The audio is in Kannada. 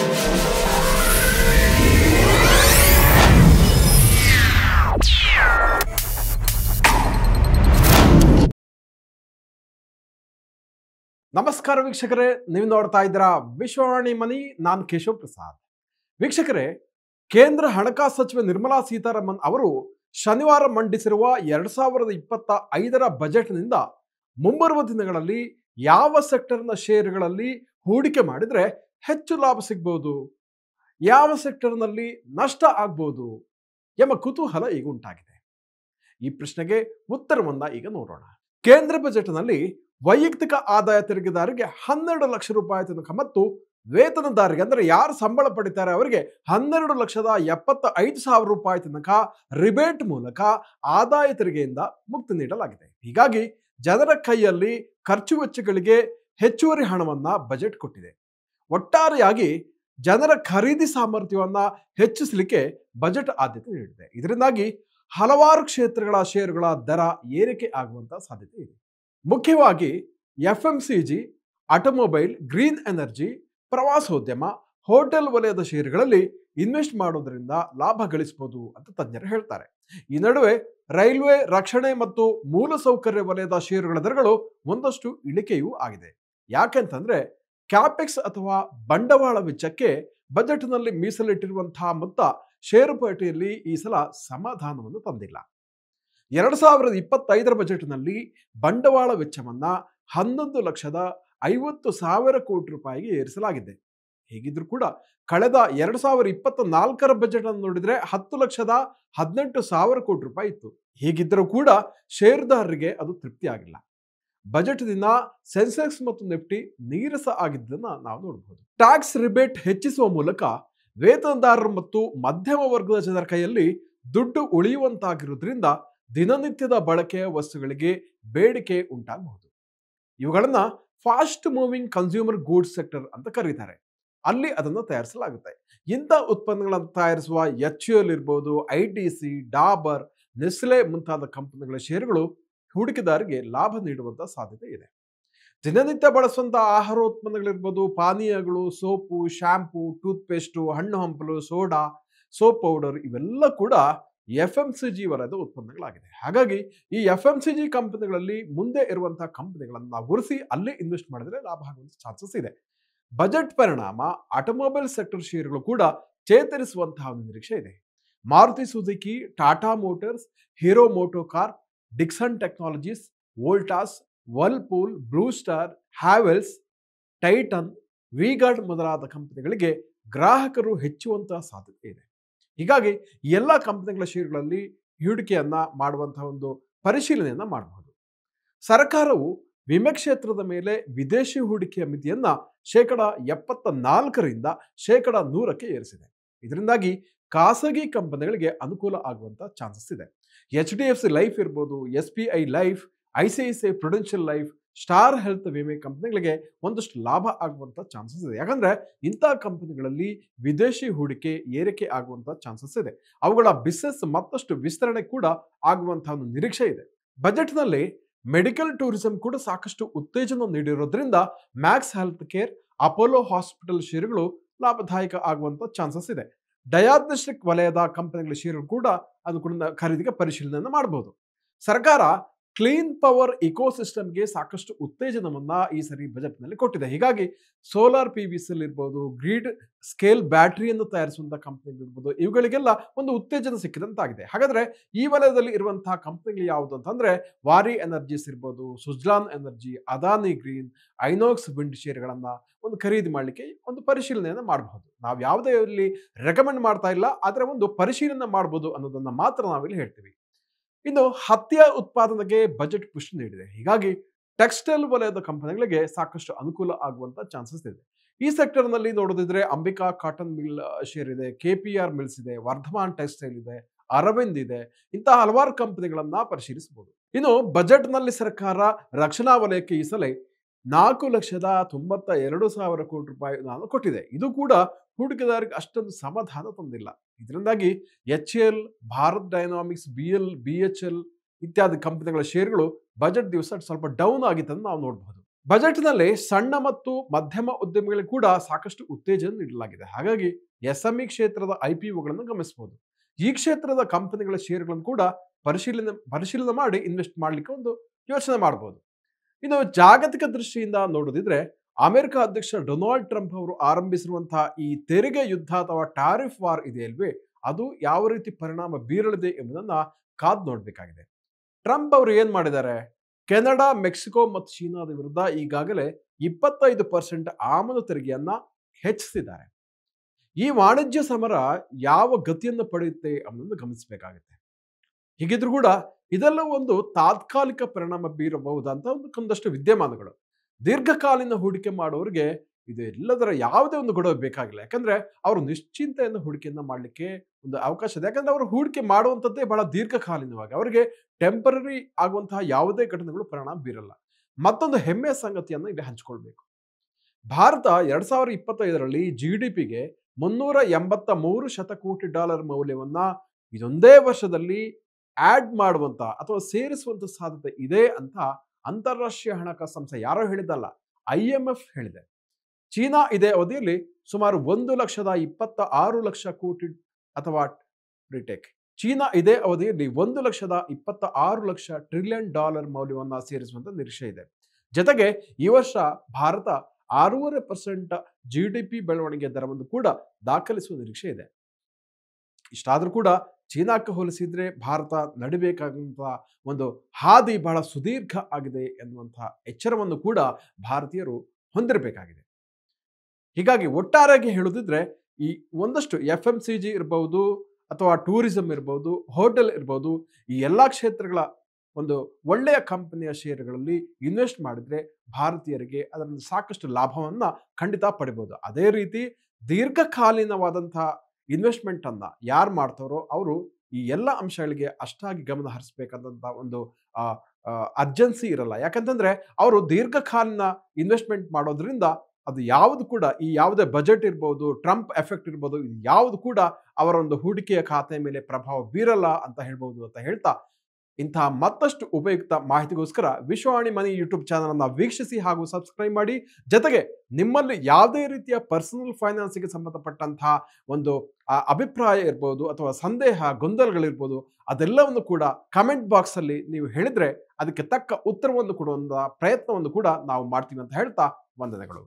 ನಮಸ್ಕಾರ ವೀಕ್ಷಕರೇ, ನೀವು ನೋಡ್ತಾ ಇದ್ದೀರಾ ವಿಶ್ವವಾಣಿ ಮನಿ. ನಾನು ಕೇಶವ್ ಪ್ರಸಾದ್. ವೀಕ್ಷಕರೇ, ಕೇಂದ್ರ ಹಣಕಾಸು ಸಚಿವೆ ನಿರ್ಮಲಾ ಸೀತಾರಾಮನ್ ಅವರು ಶನಿವಾರ ಮಂಡಿಸಿರುವ 2025ರ ಬಜೆಟ್ನಿಂದ ಮುಂಬರುವ ದಿನಗಳಲ್ಲಿ ಯಾವ ಸೆಕ್ಟರ್ನ ಷೇರುಗಳಲ್ಲಿ ಹೂಡಿಕೆ ಮಾಡಿದ್ರೆ ಹೆಚ್ಚು ಲಾಭ ಸಿಗಬಹುದು, ಯಾವ ಸೆಕ್ಟರ್ನಲ್ಲಿ ನಷ್ಟ ಆಗ್ಬೋದು ಎಂಬ ಕುತೂಹಲ ಈಗ ಉಂಟಾಗಿದೆ. ಈ ಪ್ರಶ್ನೆಗೆ ಉತ್ತರವನ್ನ ಈಗ ನೋಡೋಣ. ಕೇಂದ್ರ ಬಜೆಟ್ನಲ್ಲಿ ವೈಯಕ್ತಿಕ ಆದಾಯ ತೆರಿಗೆದಾರರಿಗೆ 12 ಲಕ್ಷ ರೂಪಾಯಿ ತನಕ ಮತ್ತು ವೇತನದಾರರಿಗೆ ಅಂದರೆ ಯಾರು ಸಂಬಳ ಪಡಿತಾರೆ ಅವರಿಗೆ 12,75,000 ರೂಪಾಯಿ ತನಕ ರಿಬೇಟ್ ಮೂಲಕ ಆದಾಯ ತೆರಿಗೆಯಿಂದ ಮುಕ್ತಿ ನೀಡಲಾಗಿದೆ. ಹೀಗಾಗಿ ಜನರ ಕೈಯಲ್ಲಿ ಖರ್ಚು ವೆಚ್ಚಗಳಿಗೆ ಹೆಚ್ಚುವರಿ ಹಣವನ್ನ ಬಜೆಟ್ ಕೊಟ್ಟಿದೆ. ಒಟ್ಟಾರೆಯಾಗಿ ಜನರ ಖರೀದಿ ಸಾಮರ್ಥ್ಯವನ್ನ ಹೆಚ್ಚಿಸಲಿಕ್ಕೆ ಬಜೆಟ್ ಆದ್ಯತೆ ನೀಡಿದೆ. ಇದರಿಂದಾಗಿ ಹಲವಾರು ಕ್ಷೇತ್ರಗಳ ಷೇರುಗಳ ದರ ಏರಿಕೆ ಆಗುವಂತ ಸಾಧ್ಯತೆ ಇದೆ. ಮುಖ್ಯವಾಗಿ FMCG, ಆಟೋಮೊಬೈಲ್, ಗ್ರೀನ್ ಎನರ್ಜಿ, ಪ್ರವಾಸೋದ್ಯಮ, ಹೋಟೆಲ್ ವಲಯದ ಷೇರುಗಳಲ್ಲಿ ಇನ್ವೆಸ್ಟ್ ಮಾಡೋದ್ರಿಂದ ಲಾಭ ಗಳಿಸಬಹುದು ಅಂತ ತಜ್ಞರು ಹೇಳ್ತಾರೆ. ಈ ನಡುವೆ ರೈಲ್ವೆ, ರಕ್ಷಣೆ ಮತ್ತು ಮೂಲಸೌಕರ್ಯ ವಲಯದ ಷೇರುಗಳ ದರಗಳು ಒಂದಷ್ಟು ಇಳಿಕೆಯೂ ಆಗಿದೆ. ಯಾಕೆಂತಂದ್ರೆ ಕ್ಯಾಪೆಕ್ಸ್ ಅಥವಾ ಬಂಡವಾಳ ವೆಚ್ಚಕ್ಕೆ ಬಜೆಟ್ನಲ್ಲಿ ಮೀಸಲಿಟ್ಟಿರುವಂತಹ ಮೊತ್ತ ಷೇರುಪೇಟೆಯಲ್ಲಿ ಈ ಸಲ ಸಮಾಧಾನವನ್ನು ತಂದಿಲ್ಲ. 2025ರ ಬಜೆಟ್ನಲ್ಲಿ ಬಂಡವಾಳ ವೆಚ್ಚವನ್ನ 11,50,000 ಕೋಟಿ ರೂಪಾಯಿಗೆ ಏರಿಸಲಾಗಿದೆ. ಹೇಗಿದ್ರೂ ಕೂಡ ಕಳೆದ 2024ರ ಬಜೆಟ್ ಅನ್ನು ನೋಡಿದ್ರೆ 10,18,000 ಕೋಟಿ ರೂಪಾಯಿ ಇತ್ತು. ಹೀಗಿದ್ದರೂ ಕೂಡ ಷೇರುದಾರರಿಗೆ ಅದು ತೃಪ್ತಿ ಆಗಿಲ್ಲ. ಬಜೆಟ್ನಿಂದ ಸೆನ್ಸೆಕ್ಸ್ ಮತ್ತು ನಿಫ್ಟಿ ನೀರಸ ಆಗಿದ್ದನ್ನ ನಾವು ನೋಡಬಹುದು. ಟ್ಯಾಕ್ಸ್ ರಿಬೇಟ್ ಹೆಚ್ಚಿಸುವ ಮೂಲಕ ವೇತನದಾರರು ಮತ್ತು ಮಧ್ಯಮ ವರ್ಗದ ಜನರ ಕೈಯಲ್ಲಿ ದುಡ್ಡು ಉಳಿಯುವಂತಾಗಿರುವುದರಿಂದ ದಿನನಿತ್ಯದ ಬಳಕೆಯ ವಸ್ತುಗಳಿಗೆ ಬೇಡಿಕೆ ಉಂಟಾಗಬಹುದು. ಇವುಗಳನ್ನ fast moving consumer goods sector ಅಂತ ಕರೀತಾರೆ. ಅಲ್ಲಿ ಅದನ್ನು ತಯಾರಿಸಲಾಗುತ್ತೆ. ಇಂಥ ಉತ್ಪನ್ನಗಳನ್ನು ತಯಾರಿಸುವ HUL ಇರ್ಬೋದು, ITC, ಡಾಬರ್, ನೆಸ್ಲೆ ಮುಂತಾದ ಕಂಪನಿಗಳ ಷೇರುಗಳು ಹೂಡಿಕೆದಾರರಿಗೆ ಲಾಭ ನೀಡುವಂತ ಸಾಧ್ಯತೆ ಇದೆ. ದಿನನಿತ್ಯ ಬಳಸುವಂತಹ ಆಹಾರೋತ್ಪನ್ನಗಳಿರ್ಬೋದು, ಪಾನೀಯಗಳು, ಸೋಪು, ಶಾಂಪೂ, ಟೂತ್ ಪೇಸ್ಟು, ಹಣ್ಣು ಹಂಪಲು, ಸೋಡಾ, ಸೋಪ್ ಪೌಡರ್ ಇವೆಲ್ಲ ಕೂಡ FMCG ವಲಯದ ಉತ್ಪನ್ನಗಳಾಗಿದೆ. ಹಾಗಾಗಿ ಈ FMCG ಕಂಪನಿಗಳಲ್ಲಿ ಮುಂದೆ ಇರುವಂತಹ ಕಂಪನಿಗಳನ್ನು ನಾವು ಗುರುಸಿ ಅಲ್ಲಿ ಇನ್ವೆಸ್ಟ್ ಮಾಡಿದ್ರೆ ಲಾಭ ಆಗುವಂತ ಚಾನ್ಸಸ್ ಇದೆ. ಬಜೆಟ್ ಪರಿಣಾಮ ಆಟೋಮೊಬೈಲ್ ಸೆಕ್ಟರ್ ಷೇರುಗಳು ಕೂಡ ಚೇತರಿಸುವಂತಹ ನಿರೀಕ್ಷೆ ಇದೆ. Maruti Suzuki, Tata Motors, Hero MotoCorp, Dixon Technologies, Voltas, Whirlpool, Blue Star, Havells, Titan, V Guard ಮೊದಲಾದ ಕಂಪನಿಗಳಿಗೆ ಗ್ರಾಹಕರು ಹೆಚ್ಚುವಂತಹ ಸಾಧ್ಯತೆ ಇದೆ. ಹೀಗಾಗಿ ಎಲ್ಲ ಕಂಪನಿಗಳ ಷೇರುಗಳಲ್ಲಿ ಹೂಡಿಕೆಯನ್ನ ಮಾಡುವಂತಹ ಒಂದು ಪರಿಶೀಲನೆಯನ್ನ ಮಾಡಬಹುದು. ಸರ್ಕಾರವು ವಿಮೆ ಕ್ಷೇತ್ರದ ಮೇಲೆ ವಿದೇಶಿ ಹೂಡಿಕೆಯ ಮಿತಿಯನ್ನ 74% 100ಕ್ಕೆ ಏರಿಸಿದೆ. ಇದರಿಂದಾಗಿ ಖಾಸಗಿ ಕಂಪನಿಗಳಿಗೆ ಅನುಕೂಲ ಆಗುವಂತ ಚಾನ್ಸಸ್ ಇದೆ. HDFC ಲೈಫ್ ಇರ್ಬೋದು, SBI life, ICICI Prudential life, star health ವಿಮೆ ಕಂಪನಿಗಳಿಗೆ ಒಂದಷ್ಟು ಲಾಭ ಆಗುವಂತ ಚಾನ್ಸಸ್ ಇದೆ. ಯಾಕಂದ್ರೆ ಇಂತಹ ಕಂಪನಿಗಳಲ್ಲಿ ವಿದೇಶಿ ಹೂಡಿಕೆ ಏರಿಕೆ ಆಗುವಂತ ಚಾನ್ಸಸ್ ಇದೆ. ಅವುಗಳ ಬಿಸಿನೆಸ್ ಮತ್ತಷ್ಟು ವಿಸ್ತರಣೆ ಕೂಡ ಆಗುವಂತಹ ಒಂದು ನಿರೀಕ್ಷೆ ಇದೆ. ಬಜೆಟ್ನಲ್ಲಿ ಮೆಡಿಕಲ್ ಟೂರಿಸಂ ಕೂಡ ಸಾಕಷ್ಟು ಉತ್ತೇಜನ ನೀಡಿರೋದ್ರಿಂದ Max healthcare, Apollo hospital ಷೇರುಗಳು ಲಾಭದಾಯಕ ಆಗುವಂತ ಚಾನ್ಸಸ್ ಇದೆ. ಡಯಾಗ್ನೋಸ್ಟಿಕ್ ವಲಯದ ಕಂಪನಿಗಳ ಷೇರುಗಳು ಕೂಡ ಅದು ಕೂಡ ಖರೀದಿಗೆ ಪರಿಶೀಲನೆಯನ್ನು ಮಾಡಬಹುದು. ಸರ್ಕಾರ ಕ್ಲೀನ್ ಪವರ್ ಇಕೋಸಿಸ್ಟಮ್ಗೆ ಸಾಕಷ್ಟು ಉತ್ತೇಜನವನ್ನ ಈ ಸರಿ ಬಜೆಟ್ನಲ್ಲಿ ಕೊಟ್ಟಿದೆ. ಹೀಗಾಗಿ ಸೋಲಾರ್ PV ಸೆಲ್ ಇರ್ಬೋದು, ಗ್ರಿಡ್ ಸ್ಕೇಲ್ ಬ್ಯಾಟರಿಯನ್ನು ತಯಾರಿಸುವಂತಹ ಕಂಪನಿಗಳಿರ್ಬೋದು, ಇವುಗಳಿಗೆಲ್ಲ ಒಂದು ಉತ್ತೇಜನ ಸಿಕ್ಕಿದಂತಾಗಿದೆ. ಹಾಗಾದ್ರೆ ಈ ವಲಯದಲ್ಲಿ ಇರುವಂತಹ ಕಂಪನಿಗಳು ಯಾವುದು ಅಂತಂದ್ರೆ ವಾರಿ ಎನರ್ಜೀಸ್ ಇರ್ಬೋದು, Suzlon energy, Adani green, Inox wind ಷೇರುಗಳನ್ನ ಒಂದು ಖರೀದಿ ಮಾಡಲಿಕ್ಕೆ ಒಂದು ಪರಿಶೀಲನೆಯನ್ನು ಮಾಡಬಹುದು. ನಾವು ಯಾವುದೇ ಇಲ್ಲಿ ರೆಕಮೆಂಡ್ ಮಾಡ್ತಾ ಇಲ್ಲ, ಆದರೆ ಒಂದು ಪರಿಶೀಲನೆ ಮಾಡಬಹುದು ಅನ್ನೋದನ್ನ ಮಾತ್ರ ನಾವಿಲ್ಲಿ ಹೇಳ್ತೀವಿ. ಇನ್ನು ಹತ್ತಿಯ ಉತ್ಪಾದನೆಗೆ ಬಜೆಟ್ ಪುಷ್ ನೀಡಿದೆ. ಹೀಗಾಗಿ ಟೆಕ್ಸ್ಟೈಲ್ ವಲಯದ ಕಂಪನಿಗಳಿಗೆ ಸಾಕಷ್ಟು ಅನುಕೂಲ ಆಗುವಂತ ಚಾನ್ಸಸ್ ಇದೆ. ಈ ಸೆಕ್ಟರ್ ನಲ್ಲಿ ನೋಡೋದಿದ್ರೆ ಅಂಬಿಕಾ ಕಾಟನ್ ಮಿಲ್ ಶೇರ್ ಇದೆ, KPR ಮಿಲ್ಸ್ ಇದೆ, ವರ್ಧಮಾನ್ ಟೆಕ್ಸ್ಟೈಲ್ ಇದೆ, ಅರವಿಂದ್ ಇದೆ. ಇಂತಹ ಹಲವಾರು ಕಂಪನಿಗಳನ್ನ ಪರಿಶೀಲಿಸಬಹುದು. ಇನ್ನು ಬಜೆಟ್ ನಲ್ಲಿ ಸರ್ಕಾರ ರಕ್ಷಣಾ ವಲಯಕ್ಕೆ ಈ ಸಲ 4,92,000 ಕೋಟಿ ರೂಪಾಯಿ ಕೊಟ್ಟಿದೆ. ಇದು ಕೂಡ ಹೂಡಿಕೆದಾರರಿಗೆ ಅಷ್ಟೊಂದು ಸಮಾಧಾನ ತಂದಿಲ್ಲ. ಇದರಿಂದಾಗಿ HAL, ಭಾರತ್ ಡೈನಾಮಿಕ್ಸ್, BHEL ಇತ್ಯಾದಿ ಕಂಪನಿಗಳ ಷೇರುಗಳು ಬಜೆಟ್ ದಿವಸ ಸ್ವಲ್ಪ ಡೌನ್ ಆಗಿದ್ದನ್ನು ನಾವು ನೋಡಬಹುದು. ಬಜೆಟ್ನಲ್ಲಿ ಸಣ್ಣ ಮತ್ತು ಮಧ್ಯಮ ಉದ್ಯಮಿಗಳಿಗೆ ಕೂಡ ಸಾಕಷ್ಟು ಉತ್ತೇಜನ ನೀಡಲಾಗಿದೆ. ಹಾಗಾಗಿ ಎಸ್ಎಂಇ ಕ್ಷೇತ್ರದ ಐಪಿಒಗಳನ್ನು ಗಮನಿಸಬಹುದು. ಈ ಕ್ಷೇತ್ರದ ಕಂಪನಿಗಳ ಷೇರುಗಳನ್ನು ಕೂಡ ಪರಿಶೀಲನೆ ಮಾಡಿ ಇನ್ವೆಸ್ಟ್ ಮಾಡಲಿಕ್ಕೆ ಒಂದು ಯೋಚನೆ ಮಾಡಬಹುದು. ಇನ್ನು ಜಾಗತಿಕ ದೃಷ್ಟಿಯಿಂದ ನೋಡೋದಿದ್ರೆ ಅಮೆರಿಕ ಅಧ್ಯಕ್ಷ ಡೊನಾಲ್ಡ್ ಟ್ರಂಪ್ ಅವರು ಆರಂಭಿಸಿರುವಂತಹ ಈ ತೆರಿಗೆ ಯುದ್ಧ ಅಥವಾ ಟ್ಯಾರಿಫ್ ವಾರ್ ಇದೆಯಲ್ವೇ, ಅದು ಯಾವ ರೀತಿ ಪರಿಣಾಮ ಬೀರಲಿದೆ ಎಂಬುದನ್ನ ಕಾದು ನೋಡಬೇಕಾಗಿದೆ. ಟ್ರಂಪ್ ಅವರು ಏನ್ ಮಾಡಿದ್ದಾರೆ? ಕೆನಡಾ, ಮೆಕ್ಸಿಕೋ ಮತ್ತು ಚೀನಾದ ವಿರುದ್ಧ ಈಗಾಗಲೇ 25% ಆಮದು ತೆರಿಗೆಯನ್ನ ಹೆಚ್ಚಿಸಿದ್ದಾರೆ. ಈ ವಾಣಿಜ್ಯ ಸಮರ ಯಾವ ಗತಿಯನ್ನು ಪಡೆಯುತ್ತೆ ಅನ್ನೋದನ್ನು ಗಮನಿಸಬೇಕಾಗುತ್ತೆ. ಹೀಗಿದ್ರು ಕೂಡ ಇದೆಲ್ಲ ಒಂದು ತಾತ್ಕಾಲಿಕ ಪರಿಣಾಮ ಬೀರಬಹುದಂತ ಒಂದಷ್ಟು ವಿದ್ಯಮಾನಗಳು. ದೀರ್ಘಕಾಲೀನ ಹೂಡಿಕೆ ಮಾಡುವವರಿಗೆ ಇದೆಲ್ಲದರ ಯಾವುದೇ ಒಂದು ಗಡುವು ಬೇಕಾಗಿಲ್ಲ. ಯಾಕಂದ್ರೆ ಅವರು ನಿಶ್ಚಿಂತೆಯಿಂದ ಹೂಡಿಕೆಯನ್ನ ಮಾಡಲಿಕ್ಕೆ ಒಂದು ಅವಕಾಶ ಇದೆ. ಯಾಕಂದ್ರೆ ಅವರು ಹೂಡಿಕೆ ಮಾಡುವಂಥದ್ದೇ ಬಹಳ ದೀರ್ಘಕಾಲೀನವಾಗಿ, ಅವರಿಗೆ ಟೆಂಪರರಿ ಆಗುವಂತಹ ಯಾವುದೇ ಘಟನೆಗಳು ಪರಿಣಾಮ ಬೀರಲ್ಲ. ಮತ್ತೊಂದು ಹೆಮ್ಮೆಯ ಸಂಗತಿಯನ್ನು ಇಲ್ಲಿ ಹಂಚಿಕೊಳ್ಬೇಕು. ಭಾರತ 2025ರಲ್ಲಿ GDPಗೆ $383 ಶತಕೋಟಿ ಮೌಲ್ಯವನ್ನ ಇದೊಂದೇ ವರ್ಷದಲ್ಲಿ ಆಡ್ ಮಾಡುವಂತ ಅಥವಾ ಸೇರಿಸುವಂತ ಸಾಧ್ಯತೆ ಇದೆ ಅಂತ ಅಂತಾರಾಷ್ಟ್ರೀಯ ಹಣಕಾಸು ಸಂಸ್ಥೆ ಯಾರೋ ಹೇಳಿದ್ದಲ್ಲ, IMF ಹೇಳಿದೆ. ಚೀನಾ ಇದೇ ಅವಧಿಯಲ್ಲಿ ಸುಮಾರು 1,26,00,000 ಕೋಟಿ ಅಥವಾ ರಿಟೇಕ್ ಚೀನಾ ಇದೇ ಅವಧಿಯಲ್ಲಿ $1,26,00,000 ಟ್ರಿಲಿಯನ್ ಮೌಲ್ಯವನ್ನು ಸೇರಿಸುವಂತ ನಿರೀಕ್ಷೆ ಇದೆ. ಜೊತೆಗೆ ಈ ವರ್ಷ ಭಾರತ 6.5% GDP ಬೆಳವಣಿಗೆ ದರವನ್ನು ಕೂಡ ದಾಖಲಿಸುವ ನಿರೀಕ್ಷೆ ಇದೆ. ಇಷ್ಟಾದರೂ ಕೂಡ ಚೀನಾಕ್ಕೆ ಹೋಲಿಸಿದ್ರೆ ಭಾರತ ನಡಿಬೇಕಾದಂತಹ ಒಂದು ಹಾದಿ ಬಹಳ ಸುದೀರ್ಘ ಆಗಿದೆ ಎನ್ನುವಂತಹ ಎಚ್ಚರವನ್ನು ಕೂಡ ಭಾರತೀಯರು ಹೊಂದಿರಬೇಕಾಗಿದೆ. ಹೀಗಾಗಿ ಒಟ್ಟಾರೆಯಾಗಿ ಹೇಳುದಿದ್ರೆ ಈ ಒಂದಷ್ಟು FMCG ಇರಬಹುದು ಅಥವಾ ಟೂರಿಸಂ ಇರಬಹುದು, ಹೋಟೆಲ್ ಇರಬಹುದು, ಈ ಎಲ್ಲ ಕ್ಷೇತ್ರಗಳ ಒಂದು ಒಳ್ಳೆಯ ಕಂಪನಿಯ ಷೇರುಗಳಲ್ಲಿ ಇನ್ವೆಸ್ಟ್ ಮಾಡಿದ್ರೆ ಭಾರತೀಯರಿಗೆ ಅದರಿಂದ ಸಾಕಷ್ಟು ಲಾಭವನ್ನ ಖಂಡಿತ ಪಡಿಬಹುದು. ಅದೇ ರೀತಿ ದೀರ್ಘಕಾಲೀನವಾದಂತಹ ಇನ್ವೆಸ್ಟ್ಮೆಂಟ್ ಅನ್ನ ಯಾರು ಮಾಡ್ತಾರೋ ಅವರು ಈ ಎಲ್ಲ ಅಂಶಗಳಿಗೆ ಅಷ್ಟಾಗಿ ಗಮನ ಹರಿಸಬೇಕಾದಂತಹ ಒಂದು ಅರ್ಜೆನ್ಸಿ ಇರಲ್ಲ. ಯಾಕಂತಂದ್ರೆ ಅವರು ದೀರ್ಘಕಾಲೀನ ಇನ್ವೆಸ್ಟ್ಮೆಂಟ್ ಮಾಡೋದ್ರಿಂದ ಅದು ಯಾವುದು ಕೂಡ ಈ ಯಾವುದೇ ಬಜೆಟ್ ಇರ್ಬೋದು, ಟ್ರಂಪ್ ಎಫೆಕ್ಟ್ ಇರ್ಬೋದು, ಇದು ಯಾವುದು ಕೂಡ ಅವರ ಒಂದು ಹೂಡಿಕೆಯ ಖಾತೆ ಮೇಲೆ ಪ್ರಭಾವ ಬೀರಲ್ಲ ಅಂತ ಹೇಳ್ಬೋದು ಅಂತ ಹೇಳ್ತಾ, ಇಂತಹ ಮತ್ತಷ್ಟು ಉಪಯುಕ್ತ ಮಾಹಿತಿಗೋಸ್ಕರ ವಿಶ್ವವಾಣಿ ಮನಿ ಯೂಟ್ಯೂಬ್ ಚಾನಲ್ ಅನ್ನು ವೀಕ್ಷಿಸಿ ಹಾಗೂ ಸಬ್ಸ್ಕ್ರೈಬ್ ಮಾಡಿ. ಜೊತೆಗೆ ನಿಮ್ಮಲ್ಲಿ ಯಾವುದೇ ರೀತಿಯ ಪರ್ಸನಲ್ ಫೈನಾನ್ಸ್ಗೆ ಸಂಬಂಧಪಟ್ಟಂತಹ ಒಂದು ಅಭಿಪ್ರಾಯ ಇರ್ಬೋದು ಅಥವಾ ಸಂದೇಹ ಗೊಂದಲಗಳಿರ್ಬೋದು, ಅದೆಲ್ಲವನ್ನು ಕೂಡ ಕಮೆಂಟ್ ಬಾಕ್ಸ್ ಅಲ್ಲಿ ನೀವು ಹೇಳಿದ್ರೆ ಅದಕ್ಕೆ ತಕ್ಕ ಉತ್ತರವನ್ನು ಕೊಡುವಂತಹ ಪ್ರಯತ್ನವನ್ನು ಕೂಡ ನಾವು ಮಾಡ್ತೀವಿ ಅಂತ ಹೇಳ್ತಾ ವಂದನೆಗಳು.